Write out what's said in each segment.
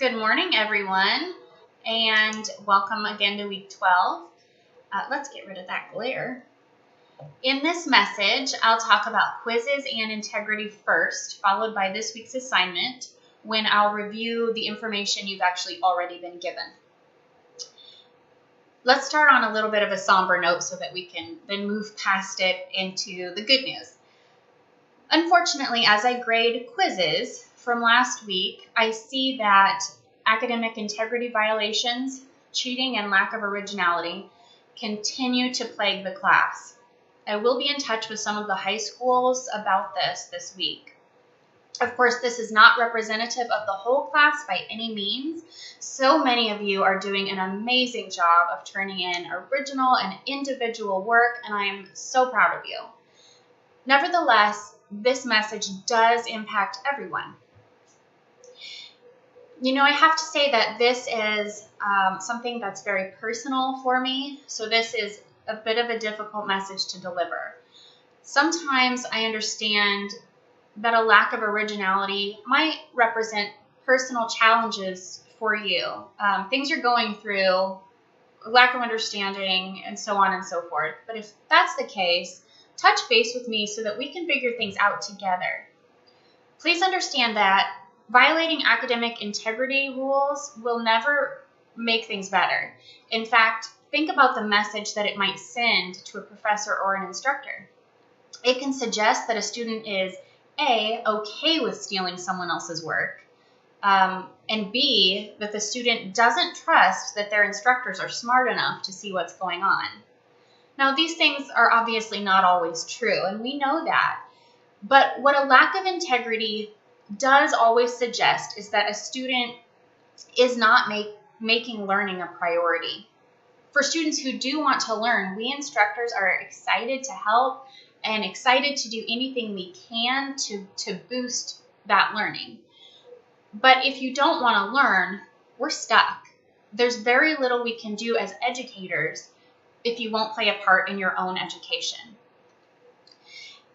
Good morning, everyone, and welcome again to week 12. Let's get rid of that glare. In this message, I'll talk about quizzes and integrity first, followed by this week's assignment, when I'll review the information you've actually already been given. Let's start on a little bit of a somber note so that we can then move past it into the good news. Unfortunately, as I grade quizzes from last week, I see that academic integrity violations, cheating, and lack of originality continue to plague the class. I will be in touch with some of the high schools about this week. Of course, this is not representative of the whole class by any means. So many of you are doing an amazing job of turning in original and individual work, and I am so proud of you. Nevertheless, this message does impact everyone. You know, I have to say that this is something that's very personal for me, so this is a bit of a difficult message to deliver. Sometimes I understand that a lack of originality might represent personal challenges for you, things you're going through, lack of understanding, and so on and so forth. But if that's the case, touch base with me so that we can figure things out together. Please understand that violating academic integrity rules will never make things better. In fact, think about the message that it might send to a professor or an instructor. It can suggest that a student is A, okay with stealing someone else's work, and B, that the student doesn't trust that their instructors are smart enough to see what's going on. Now, these things are obviously not always true, and we know that. But what a lack of integrity does always suggest is that a student is not making learning a priority. For students who do want to learn, we instructors are excited to help and excited to do anything we can to boost that learning. But if you don't want to learn, we're stuck. There's very little we can do as educators if you won't play a part in your own education.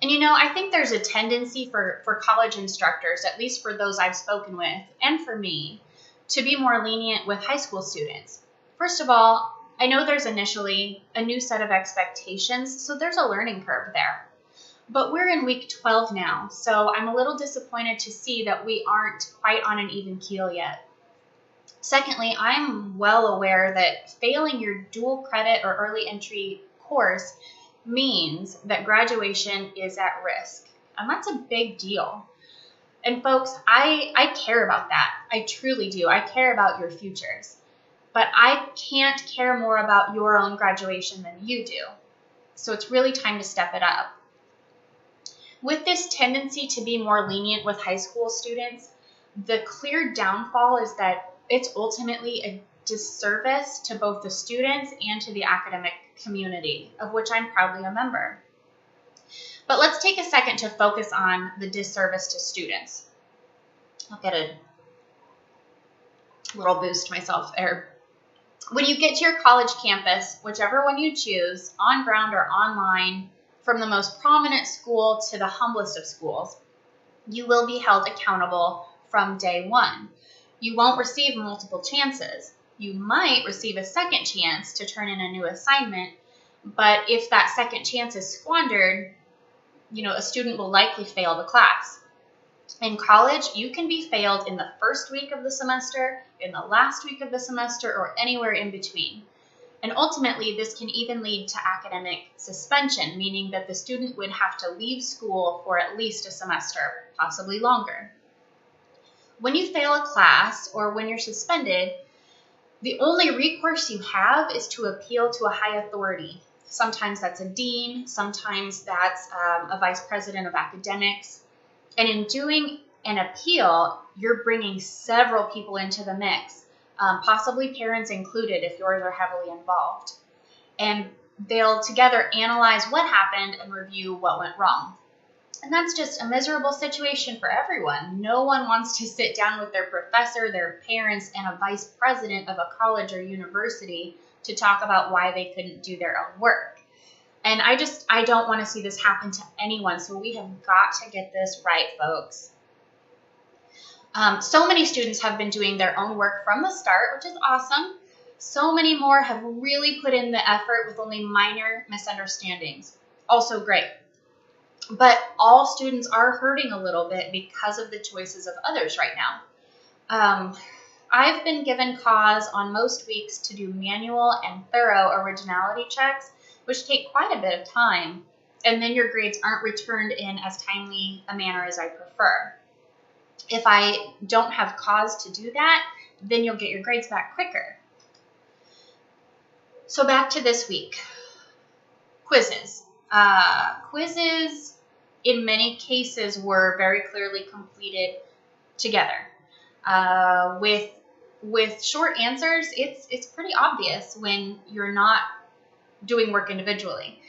And you know, I think there's a tendency for college instructors, at least for those I've spoken with, and for me, to be more lenient with high school students. First of all, I know there's initially a new set of expectations, so there's a learning curve there. But we're in week 12 now, so I'm a little disappointed to see that we aren't quite on an even keel yet. Secondly, I'm well aware that failing your dual credit or early entry course means that graduation is at risk. And that's a big deal. And folks, I care about that. I truly do. I care about your futures. But I can't care more about your own graduation than you do. So it's really time to step it up. With this tendency to be more lenient with high school students, the clear downfall is that it's ultimately a disservice to both the students and to the academic community, of which I'm proudly a member. But let's take a second to focus on the disservice to students. I'll get a little boost myself there. When you get to your college campus, whichever one you choose, on ground or online, from the most prominent school to the humblest of schools, you will be held accountable from day one. You won't receive multiple chances. You might receive a second chance to turn in a new assignment, but if that second chance is squandered, a student will likely fail the class. In college, you can be failed in the first week of the semester, in the last week of the semester, or anywhere in between. And ultimately, this can even lead to academic suspension, meaning that the student would have to leave school for at least a semester, possibly longer. When you fail a class or when you're suspended, the only recourse you have is to appeal to a high authority. Sometimes that's a dean, sometimes that's a vice president of academics. And in doing an appeal, you're bringing several people into the mix, possibly parents included if yours are heavily involved. And they'll together analyze what happened and review what went wrong. And that's just a miserable situation for everyone. No one wants to sit down with their professor, their parents, and a vice president of a college or university to talk about why they couldn't do their own work. And I don't want to see this happen to anyone, so we have got to get this right, folks. So many students have been doing their own work from the start, which is awesome. So many more have really put in the effort with only minor misunderstandings. Also great. But all students are hurting a little bit because of the choices of others right now. I've been given cause on most weeks to do manual and thorough originality checks, which take quite a bit of time, and then your grades aren't returned in as timely a manner as I prefer. If I don't have cause to do that, then you'll get your grades back quicker. So back to this week. Quizzes. Quizzes, in many cases, were very clearly completed together. With short answers, it's pretty obvious when you're not doing work individually.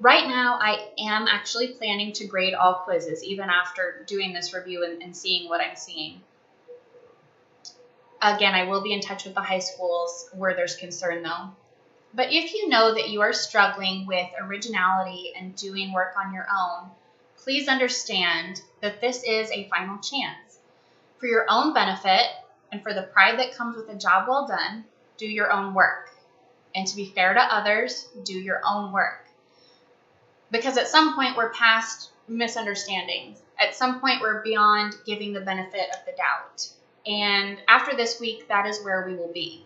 Right now, I am actually planning to grade all quizzes, even after doing this review and seeing what I'm seeing. Again, I will be in touch with the high schools where there's concern, though. But if you know that you are struggling with originality and doing work on your own, please understand that this is a final chance. For your own benefit and for the pride that comes with a job well done, do your own work. And to be fair to others, do your own work. Because at some point, we're past misunderstandings. At some point, we're beyond giving the benefit of the doubt. And after this week, that is where we will be.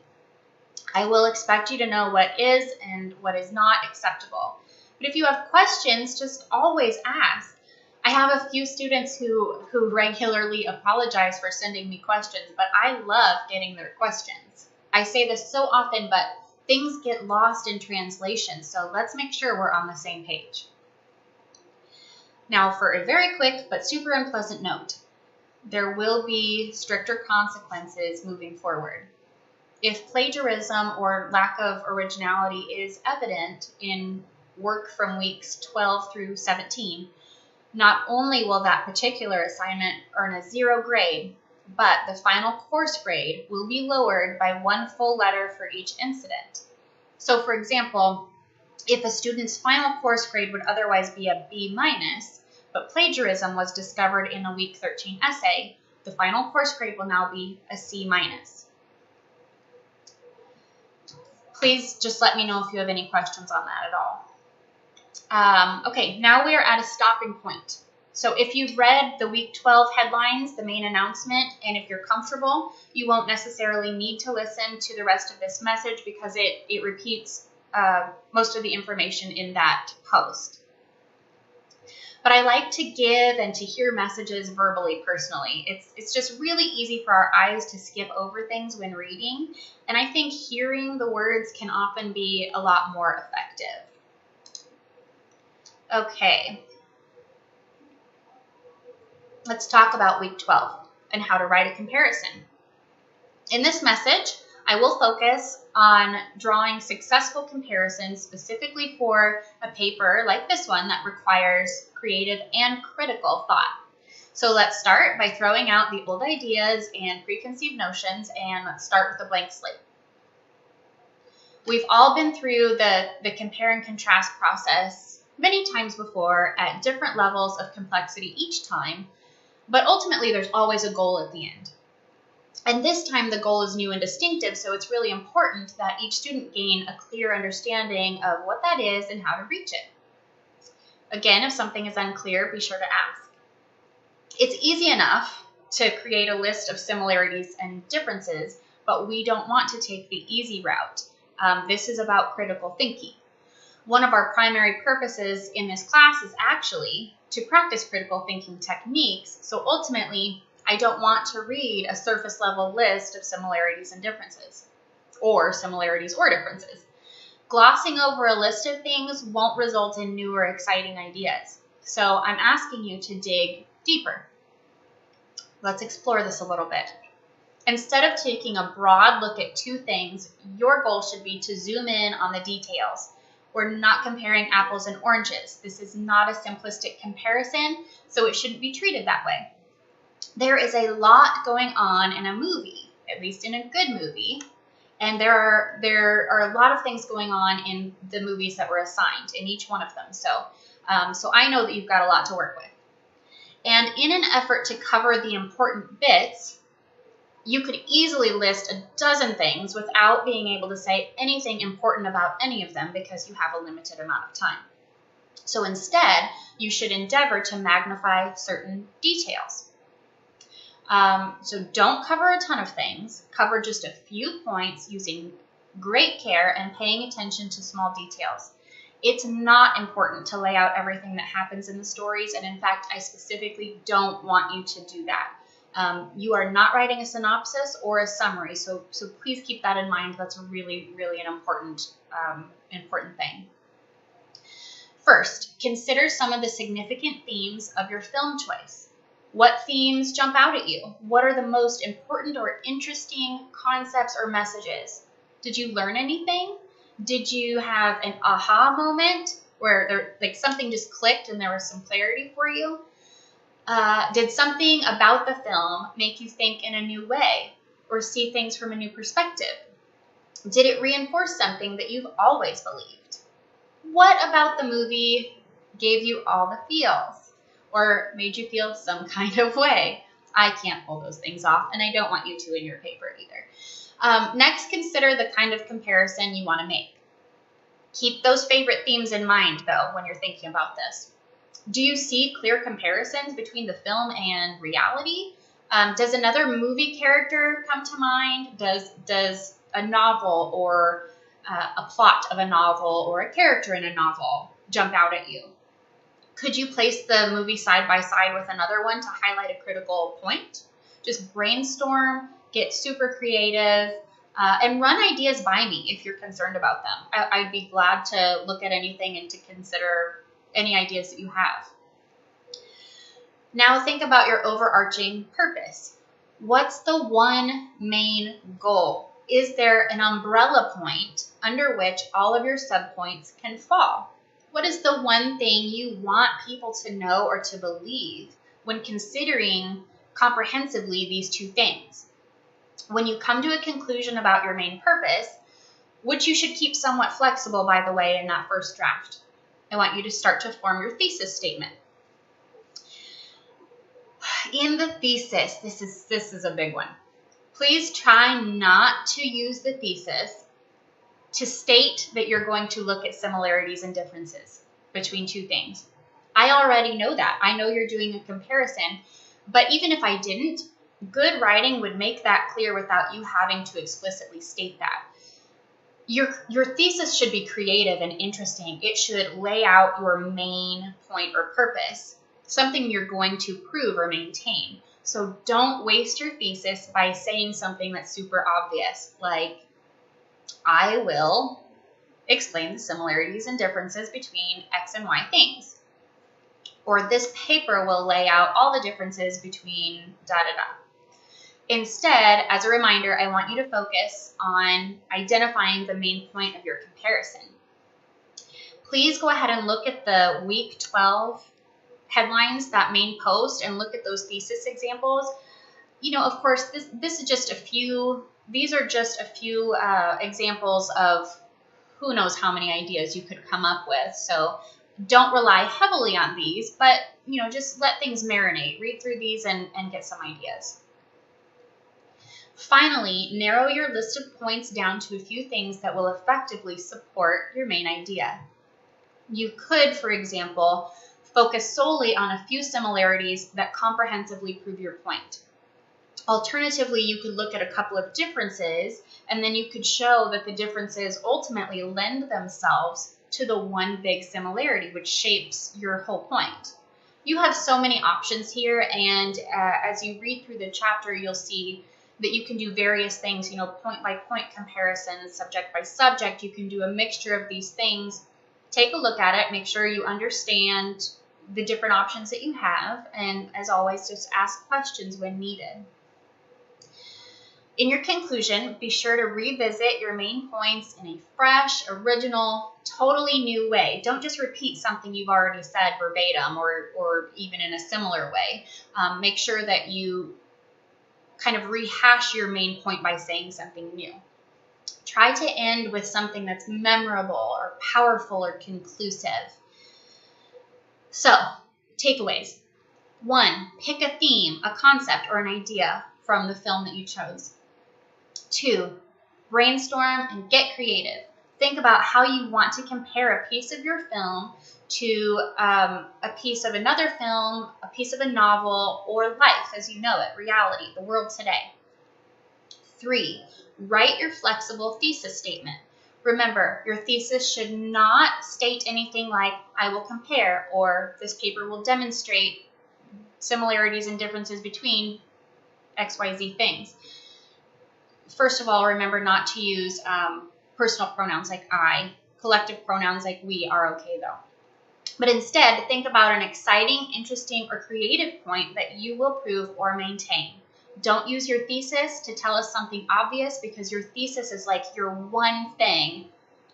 I will expect you to know what is and what is not acceptable. But if you have questions, just always ask. I have a few students who regularly apologize for sending me questions, but I love getting their questions. I say this so often, but things get lost in translation, so let's make sure we're on the same page. Now, for a very quick but super unpleasant note, there will be stricter consequences moving forward. If plagiarism or lack of originality is evident in work from weeks 12 through 17, not only will that particular assignment earn a 0 grade, but the final course grade will be lowered by 1 full letter for each incident. So, for example, if a student's final course grade would otherwise be a B-, but plagiarism was discovered in a week 13 essay, the final course grade will now be a C-. Please just let me know if you have any questions on that at all. Okay, now we are at a stopping point. So if you've read the week 12 headlines, the main announcement, and if you're comfortable, you won't necessarily need to listen to the rest of this message because it repeats most of the information in that post. But I like to give and to hear messages verbally personally. It's just really easy for our eyes to skip over things when reading, and I think hearing the words can often be a lot more effective. Okay. Let's talk about week 12 and how to write a comparison. In this message, I will focus on drawing successful comparisons specifically for a paper like this one that requires creative and critical thought. So let's start by throwing out the old ideas and preconceived notions, and let's start with a blank slate. We've all been through the compare and contrast process many times before at different levels of complexity each time, but ultimately there's always a goal at the end. And this time the goal is new and distinctive, so it's really important that each student gain a clear understanding of what that is and how to reach it. Again, if something is unclear, be sure to ask. It's easy enough to create a list of similarities and differences, but we don't want to take the easy route. This is about critical thinking. One of our primary purposes in this class is actually to practice critical thinking techniques, so ultimately, I don't want to read a surface level list of similarities and differences, or similarities or differences. Glossing over a list of things won't result in new or exciting ideas. So I'm asking you to dig deeper. Let's explore this a little bit. Instead of taking a broad look at 2 things, your goal should be to zoom in on the details. We're not comparing apples and oranges. This is not a simplistic comparison, so it shouldn't be treated that way. There is a lot going on in a movie, at least in a good movie, and there are a lot of things going on in the movies that were assigned, in each one of them. So I know that you've got a lot to work with. And in an effort to cover the important bits, you could easily list a dozen things without being able to say anything important about any of them because you have a limited amount of time. So instead, you should endeavor to magnify certain details. So don't cover a ton of things. Cover just a few points using great care and paying attention to small details. It's not important to lay out everything that happens in the stories, and in fact, I specifically don't want you to do that. You are not writing a synopsis or a summary, so please keep that in mind. That's really, really an important thing. First, consider some of the significant themes of your film choice. What themes jump out at you? What are the most important or interesting concepts or messages? Did you learn anything? Did you have an aha moment where something just clicked and there was some clarity for you? Did something about the film make you think in a new way or see things from a new perspective? Did it reinforce something that you've always believed? What about the movie gave you all the feels or made you feel some kind of way? I can't pull those things off, and I don't want you to in your paper either. Next, consider the kind of comparison you want to make. Keep those favorite themes in mind, though, when you're thinking about this. Do you see clear comparisons between the film and reality? Does another movie character come to mind? Does a novel or a plot of a novel or a character in a novel jump out at you? Could you place the movie side by side with another one to highlight a critical point? Just brainstorm, get super creative, and run ideas by me if you're concerned about them. I'd be glad to look at anything and to consider any ideas that you have. Now think about your overarching purpose. What's the one main goal? Is there an umbrella point under which all of your subpoints can fall? What is the one thing you want people to know or to believe when considering comprehensively these two things? When you come to a conclusion about your main purpose, which you should keep somewhat flexible, by the way, in that first draft, I want you to start to form your thesis statement. In the thesis, this is a big one. Please try not to use the thesis to state that you're going to look at similarities and differences between two things. I already know that. I know you're doing a comparison, but even if I didn't, good writing would make that clear without you having to explicitly state that. Your thesis should be creative and interesting. It should lay out your main point or purpose, something you're going to prove or maintain. So don't waste your thesis by saying something that's super obvious, like, I will explain the similarities and differences between X and Y things. Or this paper will lay out all the differences between da-da-da. Instead, as a reminder, I want you to focus on identifying the main point of your comparison. Please go ahead and look at the week 12 headlines, that main post, and look at those thesis examples. You know, of course, this is just a few. These are just a few examples of who knows how many ideas you could come up with. So don't rely heavily on these, but you know, just let things marinate. Read through these and get some ideas. Finally, narrow your list of points down to a few things that will effectively support your main idea. You could, for example, focus solely on a few similarities that comprehensively prove your point. Alternatively, you could look at a couple of differences, and then you could show that the differences ultimately lend themselves to the one big similarity, which shapes your whole point. You have so many options here, and as you read through the chapter, you'll see that you can do various things, you know, point-by-point comparisons, subject-by-subject. You can do a mixture of these things. Take a look at it. Make sure you understand the different options that you have, and as always, just ask questions when needed. In your conclusion, be sure to revisit your main points in a fresh, original, totally new way. Don't just repeat something you've already said verbatim or even in a similar way. Make sure that you kind of rehash your main point by saying something new. Try to end with something that's memorable or powerful or conclusive. So, takeaways. 1, pick a theme, a concept, or an idea from the film that you chose. 2, brainstorm and get creative. Think about how you want to compare a piece of your film to a piece of another film, a piece of a novel, or life as you know it, reality, the world today. 3, write your flexible thesis statement. Remember, your thesis should not state anything like, I will compare, or this paper will demonstrate similarities and differences between XYZ things. First of all, remember not to use personal pronouns like I. Collective pronouns like we are okay though. But instead, think about an exciting, interesting, or creative point that you will prove or maintain. Don't use your thesis to tell us something obvious, because your thesis is like your one thing,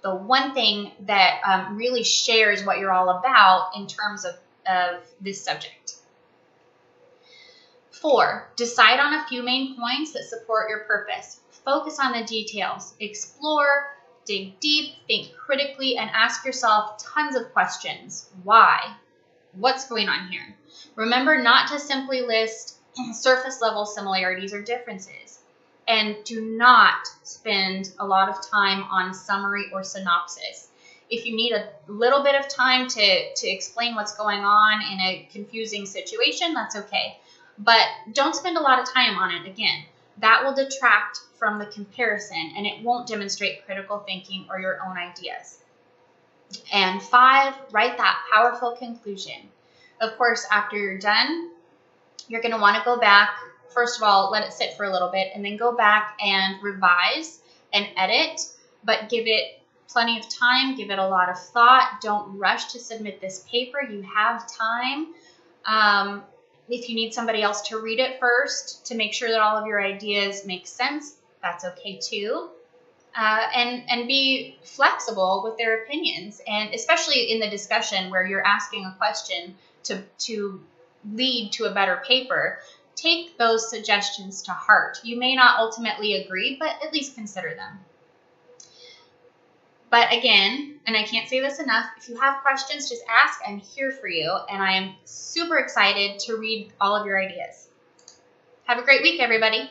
the one thing that really shares what you're all about in terms of this subject. 4, decide on a few main points that support your purpose. Focus on the details. Explore, dig deep, think critically, and ask yourself tons of questions. Why? What's going on here? Remember not to simply list surface level similarities or differences. And do not spend a lot of time on summary or synopsis. If you need a little bit of time to explain what's going on in a confusing situation, that's okay. But don't spend a lot of time on it again. That will detract from the comparison, and it won't demonstrate critical thinking or your own ideas. And 5, write that powerful conclusion. Of course, after you're done, you're going to want to go back. First of all, let it sit for a little bit, and then go back and revise and edit, but give it plenty of time. Give it a lot of thought. Don't rush to submit this paper. You have time. If you need somebody else to read it first to make sure that all of your ideas make sense, that's okay too. And be flexible with their opinions, and especially in the discussion where you're asking a question to lead to a better paper, take those suggestions to heart. You may not ultimately agree, but at least consider them. But again, and I can't say this enough, if you have questions, just ask. I'm here for you, and I am super excited to read all of your ideas. Have a great week, everybody.